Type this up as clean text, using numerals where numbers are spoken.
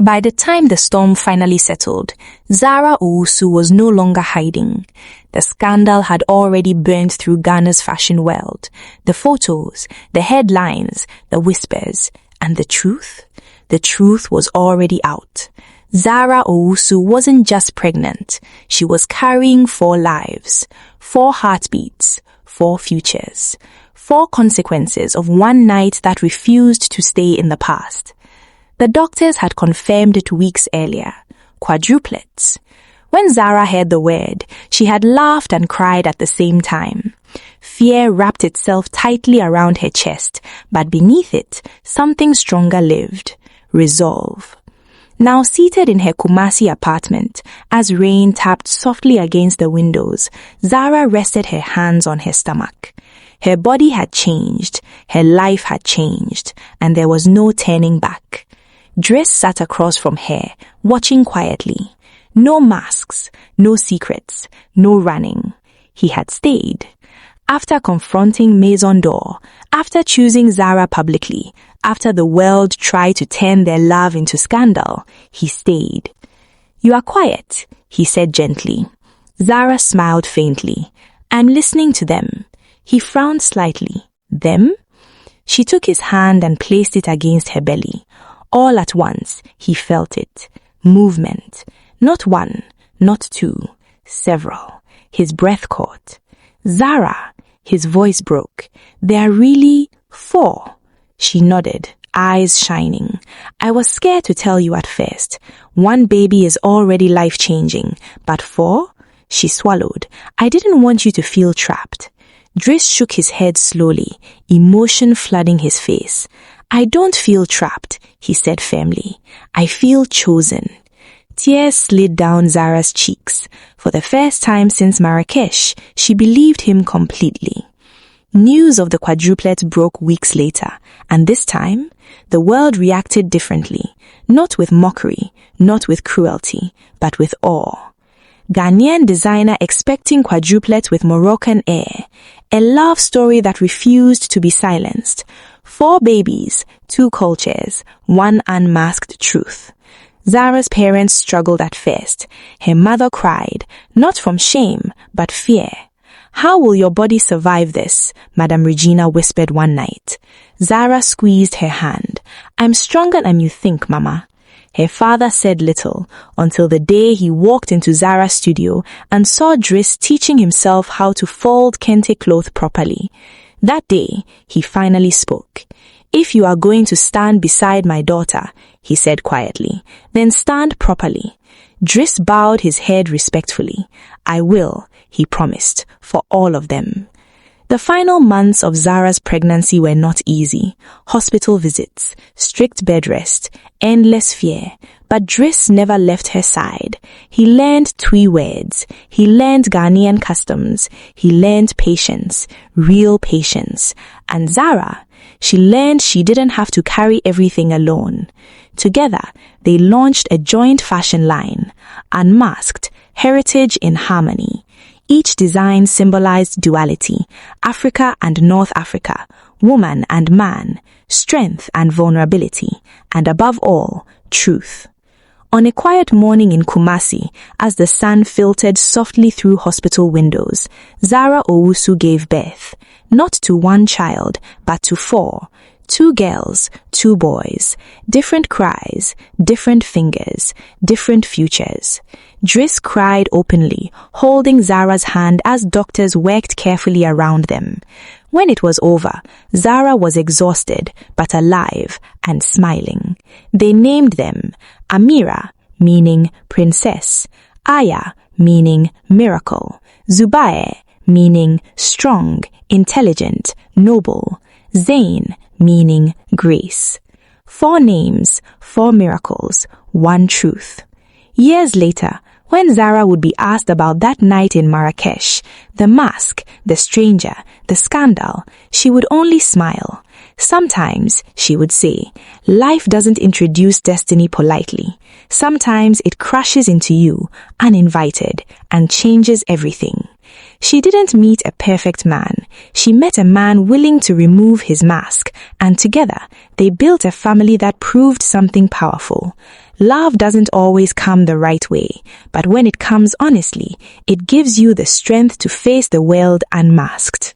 By the time the storm finally settled, Zara Owusu was no longer hiding. The scandal had already burned through Ghana's fashion world. The photos, the headlines, the whispers, and the truth? The truth was already out. Zara Owusu wasn't just pregnant. She was carrying 4 lives, 4 heartbeats, 4 futures, 4 consequences of one night that refused to stay in the past. The doctors had confirmed it weeks earlier. Quadruplets. When Zara heard the word, she had laughed and cried at the same time. Fear wrapped itself tightly around her chest, but beneath it, something stronger lived. Resolve. Now seated in her Kumasi apartment, as rain tapped softly against the windows, Zara rested her hands on her stomach. Her body had changed, her life had changed, and there was no turning back. Driss sat across from her, watching quietly. No masks, no secrets, no running. He had stayed. After confronting Maison d'Or, after choosing Zara publicly, after the world tried to turn their love into scandal, he stayed. "You are quiet," he said gently. Zara smiled faintly. "I'm listening to them." He frowned slightly. "Them?" She took his hand and placed it against her belly. All at once, he felt it. Movement. Not 1, not 2, several. His breath caught. "Zara," his voice broke. "There are really 4. She nodded, eyes shining. "I was scared to tell you at first. 1 baby is already life-changing, but 4? She swallowed. "I didn't want you to feel trapped." Driss shook his head slowly, emotion flooding his face. "I don't feel trapped," he said firmly. "I feel chosen." Tears slid down Zara's cheeks. For the first time since Marrakesh, she believed him completely. News of the quadruplets broke weeks later, and this time, the world reacted differently. Not with mockery, not with cruelty, but with awe. Ghanaian designer expecting quadruplets with Moroccan heir. A love story that refused to be silenced. 4 babies, 2 cultures, 1 unmasked truth. Zara's parents struggled at first. Her mother cried, not from shame, but fear. "How will your body survive this?" Madame Regina whispered one night. Zara squeezed her hand. "I'm stronger than you think, Mama." Her father said little, until the day he walked into Zara's studio and saw Driss teaching himself how to fold kente cloth properly. That day, he finally spoke. "If you are going to stand beside my daughter," he said quietly, "then stand properly." Driss bowed his head respectfully. "I will," he promised, "for all of them." The final months of Zara's pregnancy were not easy. Hospital visits, strict bed rest, endless fear. But Driss never left her side. He learned Twi words. He learned Ghanaian customs. He learned patience, real patience. And Zara, she learned she didn't have to carry everything alone. Together, they launched a joint fashion line, Unmasked, Heritage in Harmony. Each design symbolized duality, Africa and North Africa, woman and man, strength and vulnerability, and above all, truth. On a quiet morning in Kumasi, as the sun filtered softly through hospital windows, Zara Owusu gave birth, not to 1 child, but to 4. 2 girls, 2 boys, different cries, different fingers, different futures. Driss cried openly, holding Zara's hand as doctors worked carefully around them. When it was over, Zara was exhausted, but alive and smiling. They named them Amira, meaning princess, Aya, meaning miracle, Zubair, meaning strong, intelligent, noble, Zain, meaning grace. 4 names, 4 miracles, 1 truth. Years later, when Zara would be asked about that night in Marrakesh, the mask, the stranger, the scandal, she would only smile. Sometimes, she would say, life doesn't introduce destiny politely. Sometimes it crashes into you, uninvited, and changes everything. She didn't meet a perfect man. She met a man willing to remove his mask, and together they built a family that proved something powerful. Love doesn't always come the right way, but when it comes honestly, it gives you the strength to face the world unmasked.